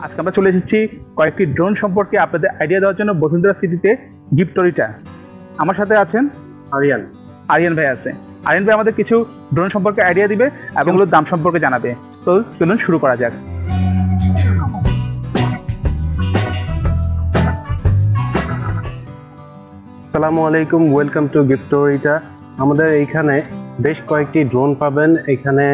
আজকে আমরা চলে এসেছি কয়েকটি ড্রোন সম্পর্কে আপনাদের আইডিয়া দেওয়ার জন্য বসুন্ধরা সিটিতে গিফটরিটা। আমার সাথে আছেন আরিয়ান ভাই আছে। আরিয়ান ভাই আমাদের কিছু ড্রোন সম্পর্কে আইডিয়া দিবে এবং ওগুলোর দাম সম্পর্কে জানাবে। তো চলুন শুরু করা যাক। আসসালামু আলাইকুম, ওয়েলকাম টু গিফটরিটা। আমাদের এইখানে বেশ কয়েকটি ড্রোন পাবেন। এখানে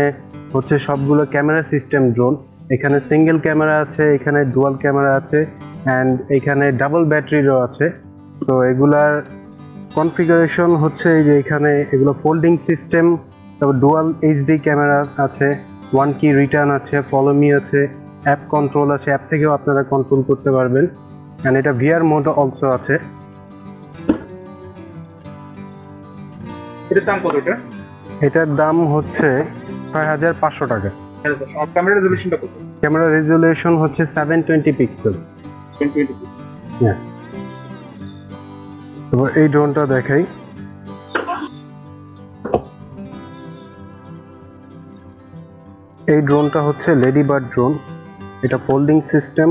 হচ্ছে সবগুলো ক্যামেরা সিস্টেম ড্রোন। এখানে সিঙ্গেল ক্যামেরা আছে, এখানে ডুয়াল ক্যামেরা আছে, অ্যান্ড এখানে ডাবল ব্যাটারিরও আছে। তো এগুলার কনফিগারেশন হচ্ছে যে এখানে এগুলো ফোল্ডিং সিস্টেম, তারপর ডুয়াল এইচডি ক্যামেরা আছে, ওয়ান কি রিটার্ন আছে, ফলো মি আছে, অ্যাপ কন্ট্রোল আছে, অ্যাপ থেকেও আপনারা কন্ট্রোল করতে পারবেন, অ্যান্ড এটা ভিআর মোড অলসো আছে। এটার দাম কত? এটার দাম হচ্ছে ৬,৫০০ টাকা। ক্যামেরা রেজোলিউশনটা কত? ক্যামেরা রেজোলিউশন হচ্ছে 720 পিক্সেল। হ্যাঁ, এবার এই ড্রোনটা দেখাই। এই ড্রোনটা হচ্ছে লেডি বার্ড ড্রোন। এটা ফোল্ডিং সিস্টেম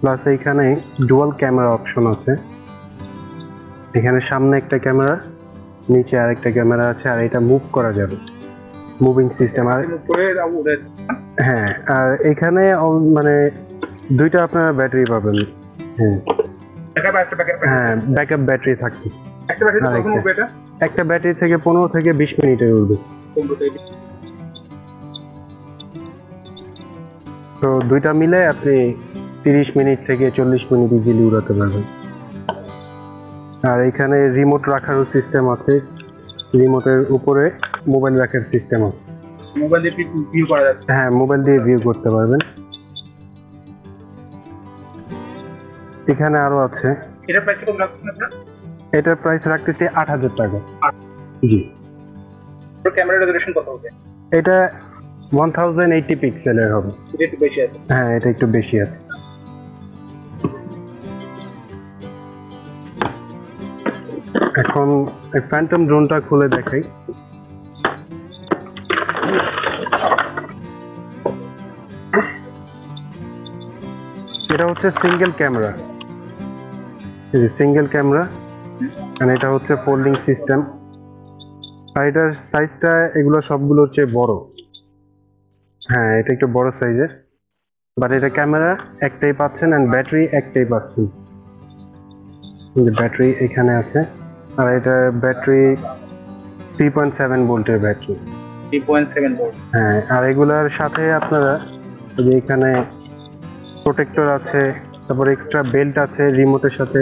প্লাস এইখানে ডুয়াল ক্যামেরা অপশন আছে। এখানে সামনে একটা ক্যামেরা, নিচে আরেকটা ক্যামেরা আছে, আর এটা মুভ করা যাবে, মুভিং সিস্টেম। আর হ্যাঁ, আর এখানে মানে দুইটা আপনারা ব্যাটারি পাবেন। হ্যাঁ, ব্যাকআপ ব্যাটারি থাকবে। একটা ব্যাটারি থেকে 15 থেকে 20 মিনিটের উঠবে। তো দুইটা মিলে আপনি 30 মিনিট থেকে 40 মিনিট ইজিলি উড়াতে পারবেন। আর এখানে রিমোট রাখারও সিস্টেম আছে, রিমোটের উপরে মোবাইল রাখার সিস্টেম আছে। মোবাইল দিয়ে ভিউ করা যাচ্ছে? হ্যাঁ, মোবাইল দিয়ে ভিউ করতে পারবেন। এখানে আরো আছে। এটার প্রাইস কত রাখছেন আপনারা? এটার প্রাইস রাখতেছি ৮,০০০ টাকা। জি। ক্যামেরা রেজোলিউশন কত হবে? এটা 1080 পিক্সেলের হবে। এটা একটু বেশি আছে। হ্যাঁ, এটা একটু বেশি আছে। এখন ফ্যান্টম ড্রোনটা খুলে দেখাই। এটা হচ্ছে সিঙ্গেল ক্যামেরা, সিঙ্গেল ক্যামেরা, আর এটা হচ্ছে ফোল্ডিং সিস্টেম। আর এটার সাইজটা এগুলো সবগুলোর চেয়ে বড়। হ্যাঁ, এটা একটু বড় সাইজের, বাট এটা ক্যামেরা একটাই পাচ্ছেন অ্যান্ড ব্যাটারি একটাই পাচ্ছেন। ব্যাটারি এখানে আছে, আর এটা ব্যাটারি 3.7 ভোল্টের ব্যাটারি। 3.7 ভোল্ট। হ্যাঁ, আর এগুলার সাথে আপনারা যে এখানে প্রোটেক্টর আছে, তারপর এক্সট্রা বেল্ট আছে রিমোটের সাথে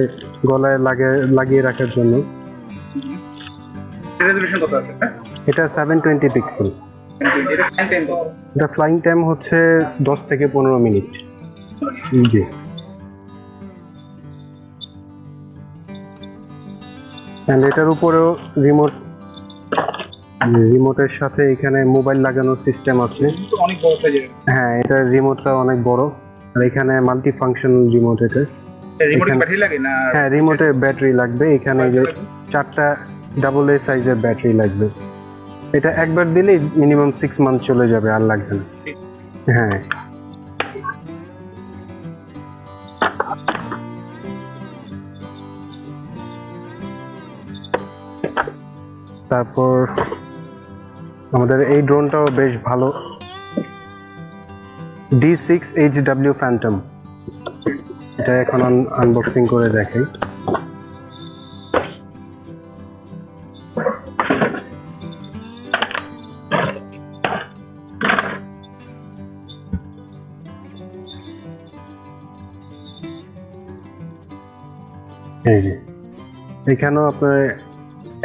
গলায় লাগিয়ে রাখার জন্য। রেজোলিউশন কত আছে? এটা 720 পিক্সেল। এটা ফ্লাইং টাইম হচ্ছে 10 থেকে 15 মিনিট। জি। এন্ড এটার উপরেও রিমোটের সাথে এখানে মোবাইল লাগানোর সিস্টেম আছে। অনেক বড় সাইজের। হ্যাঁ, এটা রিমোটটা অনেক বড়, আর এখানে মাল্টি ফাংশনাল রিমোট। এটা রিমোটে ব্যাটারি লাগে না? হ্যাঁ, রিমোটে ব্যাটারি লাগবে। এখানে যে 4টা ডাবল এ সাইজের ব্যাটারি লাগবে। এটা একবার দিলেই মিনিমাম 6 মান্থ চলে যাবে, আর লাগবে না। হ্যাঁ, তারপর আমাদের এই ড্রোনটাও বেশ ভালো, D6HW ফ্যান্টম। এটা এখন আনবক্সিং করে দেখাই। এই যে এখানেও আপনার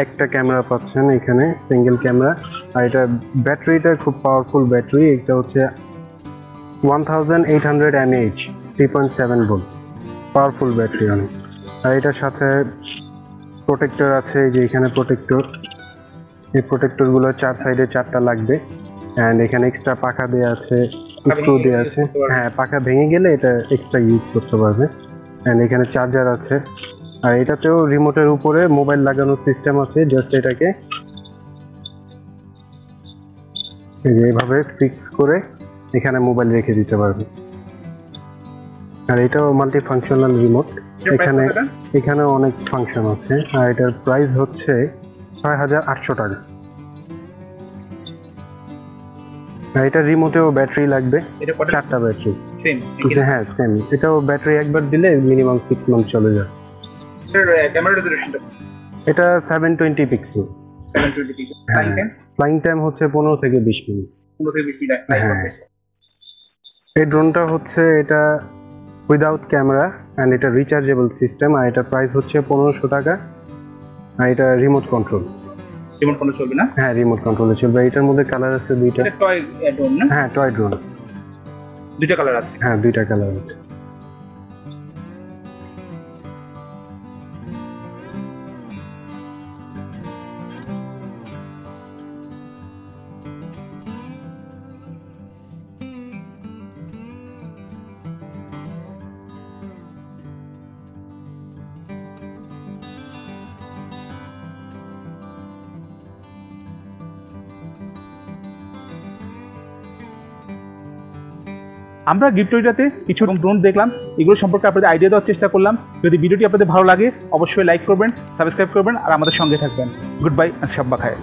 একটা ক্যামেরা পাচ্ছেন, এখানে সিঙ্গেল ক্যামেরা। আর এটা ব্যাটারিটা খুব পাওয়ারফুল ব্যাটারি। এটা হচ্ছে 1800 mAh, 3.7 ভোল্ট, পাওয়ারফুল ব্যাটারি অনেক। আর এটার সাথে প্রোটেক্টর আছে, যে এখানে প্রোটেক্টর, এই প্রোটেক্টরগুলো 4 সাইডে 4টা লাগবে, অ্যান্ড এখানে এক্সট্রা পাখা দেওয়া আছে, স্ক্রু দেওয়া আছে। হ্যাঁ, পাখা ভেঙে গেলে এটা এক্সট্রা ইউজ করতে পারবে। অ্যান্ড এখানে চার্জার আছে, আর এটাতেও রিমোটের উপরে মোবাইল লাগানোর সিস্টেম আছে। জাস্ট এটাকে এইভাবে ফিক্স করে এখানে মোবাইল রেখে দিতে পারবে। আর এটাও মাল্টি ফাংশনাল রিমোট। এখানে এখানে অনেক ফাংশন আছে। আর এটার প্রাইস হচ্ছে ৬,৮০০ টাকা। আর এটা রিমোটেও ব্যাটারি লাগবে, 4টা ব্যাটারি। হ্যাঁ সেম, এটাও ব্যাটারি একবার দিলে মিনিমাম 6 মান্থ চলে যায়। ক্যামেরা রেজোলিউশনটা এটা 720 পিক্সেল। ফ্লাইং টাইম হচ্ছে 15 থেকে 20 মিনিট। হ্যাঁ, এই ড্রোনটা হচ্ছে এটা উইদাউট ক্যামেরা অ্যান্ড এটা রিচার্জেবল সিস্টেম। আর এটা প্রাইস হচ্ছে 1500 টাকা। আর এটা রিমোট কন্ট্রোল। রিমোট কন্ট্রোল চলবে না? হ্যাঁ, রিমোট কন্ট্রোলে চলবে। এটার মধ্যে কালার আছে 2টা। টয় ড্রোন না? হ্যাঁ, টয় ড্রোন। 2টা কালার আছে? হ্যাঁ, 2টা কালার আছে। আমরা গিফটরিটাতে কিছু ড্রোন দেখলাম, এগুলো সম্পর্কে আপনাদের আইডিয়া দেওয়ার চেষ্টা করলাম। যদি ভিডিওটি আপনাদের ভালো লাগে অবশ্যই লাইক করবেন, সাবস্ক্রাইব করবেন আর আমাদের সঙ্গে থাকবেন। গুড বাই, সাব্বা খায়।